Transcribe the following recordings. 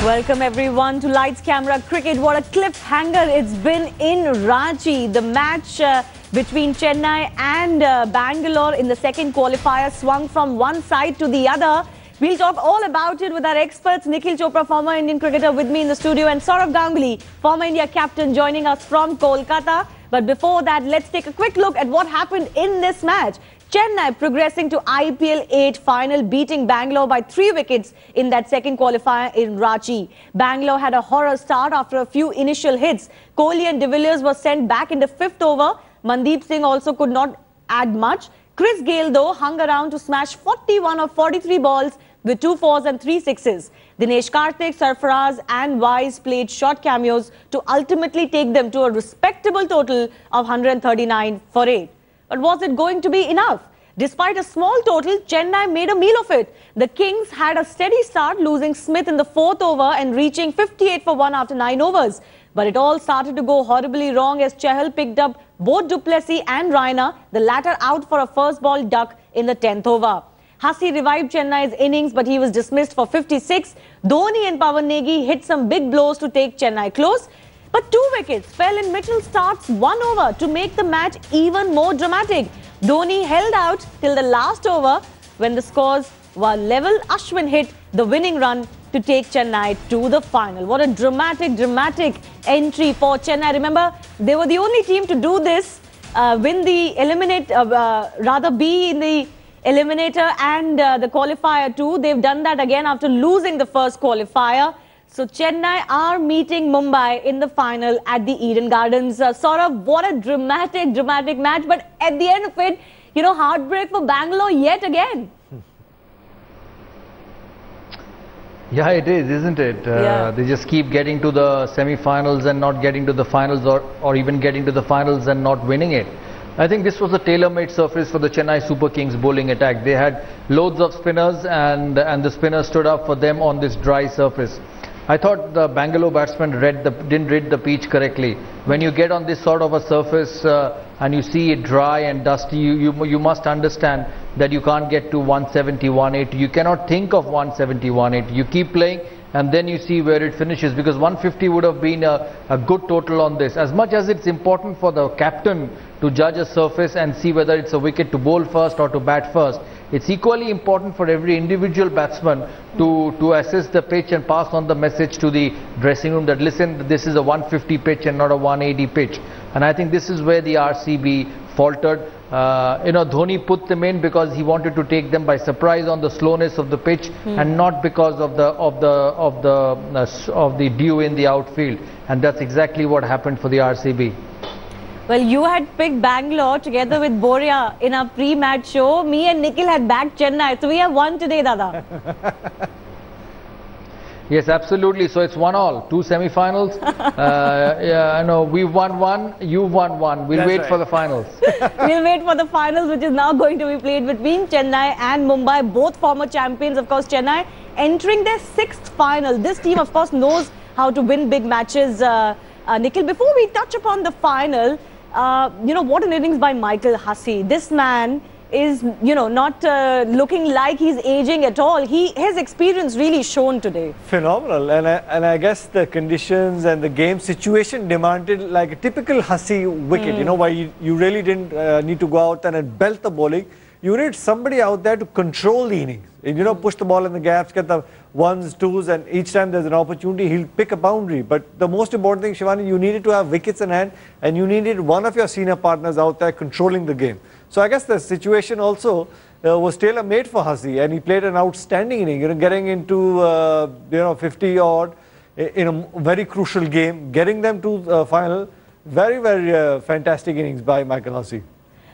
Welcome everyone to Lights Camera Cricket. What a cliffhanger it's been in Ranchi. The match between Chennai and Bangalore in the second qualifier swung from one side to the other. We'll talk all about it with our experts. Nikhil Chopra, former Indian cricketer, with me in the studio, and Saurav Ganguly, former India captain, joining us from Kolkata. But before that, let's take a quick look at what happened in this match. Chennai progressing to IPL 8 final, beating Bangalore by 3 wickets in that second qualifier in Ranchi. Bangalore had a horror start after a few initial hits. Kohli and de Villiers were sent back in the 5th over. Mandeep Singh also could not add much. Chris Gayle, though, hung around to smash 41 of 43 balls with 2 fours and 3 sixes. Dinesh Karthik, Sarfaraz and Wise played short cameos to ultimately take them to a respectable total of 139 for 8. But was it going to be enough? Despite a small total, Chennai made a meal of it. The Kings had a steady start, losing Smith in the 4th over and reaching 58 for 1 after 9 overs. But it all started to go horribly wrong as Chahal picked up both du Plessis and Raina, the latter out for a first ball duck in the 10th over. Hussey revived Chennai's innings, but he was dismissed for 56. Dhoni and Pawan Negi hit some big blows to take Chennai close. But 2 wickets fell in Mitchell Starc's 1 over to make the match even more dramatic. Dhoni held out till the last over when the scores were level. Ashwin hit the winning run to take Chennai to the final. What a dramatic entry for Chennai. Remember, they were the only team to do this, win the be in the eliminator and the qualifier too. They've done that again after losing the first qualifier. So Chennai are meeting Mumbai in the final at the Eden Gardens. Saurav, what a dramatic match. But at the end of it, you know, heartbreak for Bangalore yet again. Yeah, it is, isn't it? They just keep getting to the semi-finals and not getting to the finals, or even getting to the finals and not winning it. I think this was a tailor-made surface for the Chennai Super Kings bowling attack. They had loads of spinners and the spinners stood up for them on this dry surface. I thought the Bangalore batsmen didn't read the pitch correctly. When you get on this sort of a surface and you see it dry and dusty, you must understand that you can't get to 170, 180. You cannot think of 170, 180. You keep playing and then you see where it finishes, because 150 would have been a good total on this. As much as it's important for the captain to judge a surface and see whether it's a wicket to bowl first or to bat first, it's equally important for every individual batsman to assess the pitch and pass on the message to the dressing room that, listen, this is a 150 pitch and not a 180 pitch. And I think this is where the RCB faltered. Dhoni put them in because he wanted to take them by surprise on the slowness of the pitch and not because of the dew in the outfield. And that's exactly what happened for the RCB. Well, you had picked Bangalore together with Boria in our pre-match show. Me and Nikhil had backed Chennai. So we have won today, Dada. Yes, absolutely. So it's 1-1, 2 semi-finals. I know we've won 1, you've won 1. We'll wait for the finals. We'll wait for the finals, which is now going to be played between Chennai and Mumbai, both former champions. Of course, Chennai entering their 6th final. This team, of course, knows how to win big matches. Nikhil, before we touch upon the final, what an innings by Michael Hussey. This man is, not looking like he's aging at all. His experience really shown today. Phenomenal. And I guess the conditions and the game situation demanded like a typical Hussey wicket, where you really didn't need to go out and belt the bowling. You need somebody out there to control the innings. Push the ball in the gaps, get the 1s, 2s, and each time there's an opportunity, he'll pick a boundary. But the most important thing, Shivani, you needed to have wickets in hand, and you needed one of your senior partners out there controlling the game. So I guess the situation also was tailor-made for Hussey, and he played an outstanding inning, getting into 50 odd in a very crucial game, getting them to the final. Very fantastic innings by Michael Hussey.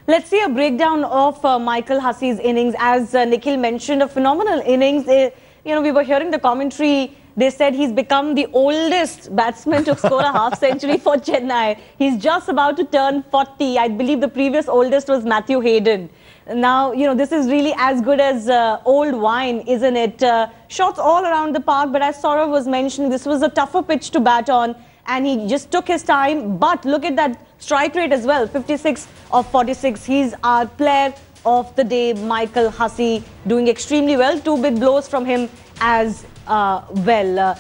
Let's see a breakdown of Michael Hussey's innings. As Nikhil mentioned, a phenomenal innings. We were hearing the commentary. They said he's become the oldest batsman to score a half-century for Chennai. He's just about to turn 40. I believe the previous oldest was Matthew Hayden. Now, this is really as good as old wine, isn't it? Shots all around the park, but as Saurav was mentioning, this was a tougher pitch to bat on, and he just took his time. But look at that strike rate as well, 56 of 46. He's our player of the day, Michael Hussey, doing extremely well. 2 big blows from him as well.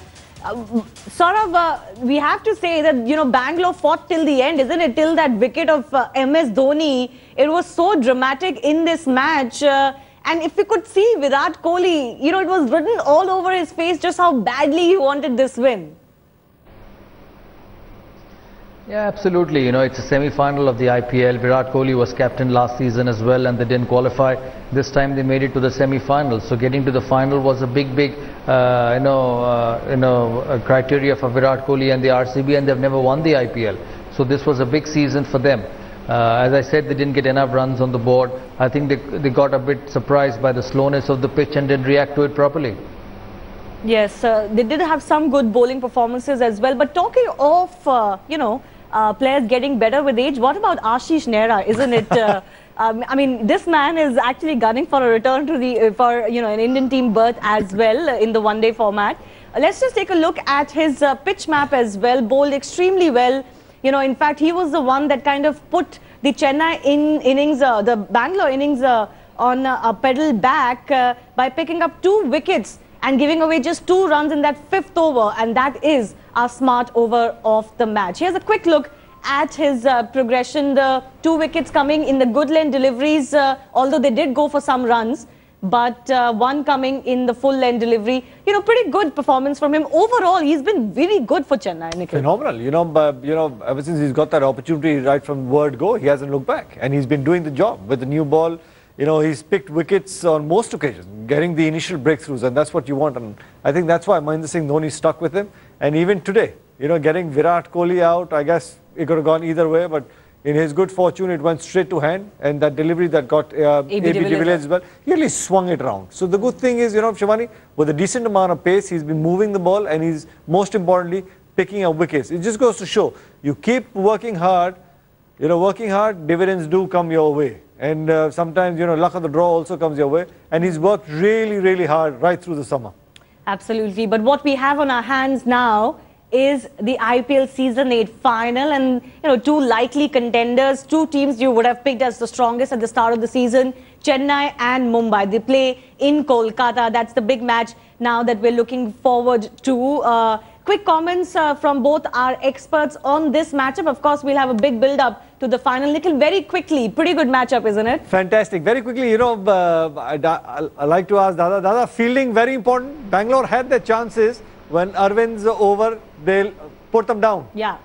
We have to say that, you know, Bangalore fought till the end, isn't it? Till that wicket of MS Dhoni. It was so dramatic in this match. And if you could see Virat Kohli, you know, it was written all over his face just how badly he wanted this win. Yeah, absolutely. You know, it's a semi-final of the IPL. Virat Kohli was captain last season as well, and they didn't qualify. This time they made it to the semi-final. So getting to the final was a big criteria for Virat Kohli and the RCB, and they've never won the IPL. So this was a big season for them. As I said, they didn't get enough runs on the board. I think they got a bit surprised by the slowness of the pitch and didn't react to it properly. Yes, they did have some good bowling performances as well. But talking of, players getting better with age, what about Ashish Nehra, isn't it? I mean, this man is actually gunning for a return to an Indian team berth as well in the one-day format. Let's just take a look at his pitch map as well. Bowled extremely well. You know, in fact, he was the one that kind of put the Chennai innings, the Bangalore innings on a pedal back by picking up 2 wickets and giving away just 2 runs in that 5th over, and that is a smart over of the match. Here's a quick look at his progression. The 2 wickets coming in the good length deliveries, although they did go for some runs, but 1 coming in the full length delivery. You know, pretty good performance from him. Overall, he's been very good for Chennai, Nikhil. Phenomenal. You know, ever since he's got that opportunity right from word go, he hasn't looked back, and he's been doing the job with the new ball. You know, he's picked wickets on most occasions, getting the initial breakthroughs, and that's what you want. And I think that's why Mahendra Singh Dhoni stuck with him. And even today, you know, getting Virat Kohli out, I guess it could have gone either way, but in his good fortune, it went straight to hand. And that delivery that got AB de Villiers as well, he really swung it around. So the good thing is, you know, Shivani, with a decent amount of pace, he's been moving the ball, and he's most importantly picking up wickets. It just goes to show, you keep working hard, dividends do come your way. And sometimes, you know, luck of the draw also comes your way. And he's worked really, really hard right through the summer. Absolutely. But what we have on our hands now is the IPL Season 8 final. And, you know, 2 likely contenders, 2 teams you would have picked as the strongest at the start of the season, Chennai and Mumbai. They play in Kolkata. That's the big match now that we're looking forward to. Quick comments from both our experts on this matchup. Of course, we'll have a big build-up to the final. Nikhil, very quickly, pretty good matchup, isn't it? Fantastic. Very quickly, you know, I like to ask Dada, fielding very important. Bangalore had their chances. When Arvind's over, they'll put them down. Yeah.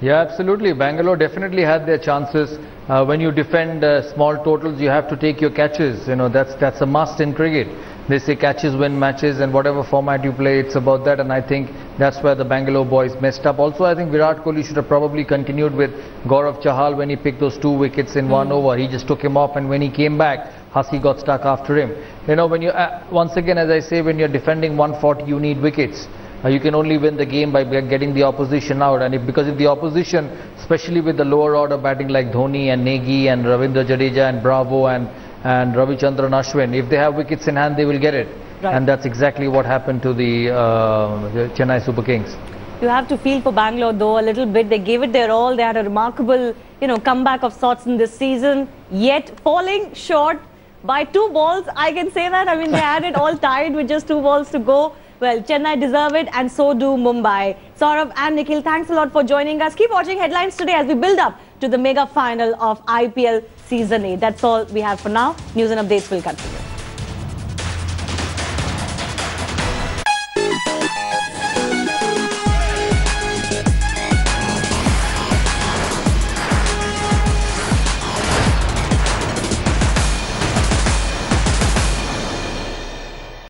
Yeah, absolutely. Bangalore definitely had their chances. When you defend small totals, you have to take your catches. You know, that's a must in cricket. They say catches win matches, and whatever format you play, it's about that. And I think that's where the Bangalore boys messed up. Also, I think Virat Kohli should have probably continued with Gaurav Chahal when he picked those 2 wickets in 1 over. He just took him off, and when he came back, Hussey got stuck after him. You know, when you once again, as I say, when you're defending 140, you need wickets. You can only win the game by getting the opposition out, and because if the opposition, especially with the lower order batting like Dhoni and Negi and Ravindra Jadeja and Bravo and Ravichandran Ashwin, if they have wickets in hand, they will get it. Right. And that's exactly what happened to the Chennai Super Kings. You have to feel for Bangalore though a little bit. They gave it their all. They had a remarkable, you know, comeback of sorts in this season, yet falling short by 2 balls. I can say that. I mean, they had it all tied with just 2 balls to go. Well, Chennai deserve it, and so do Mumbai. Saurav and Nikhil, thanks a lot for joining us. Keep watching Headlines Today as we build up to the mega final of IPL Season 8. That's all we have for now. News and updates will continue.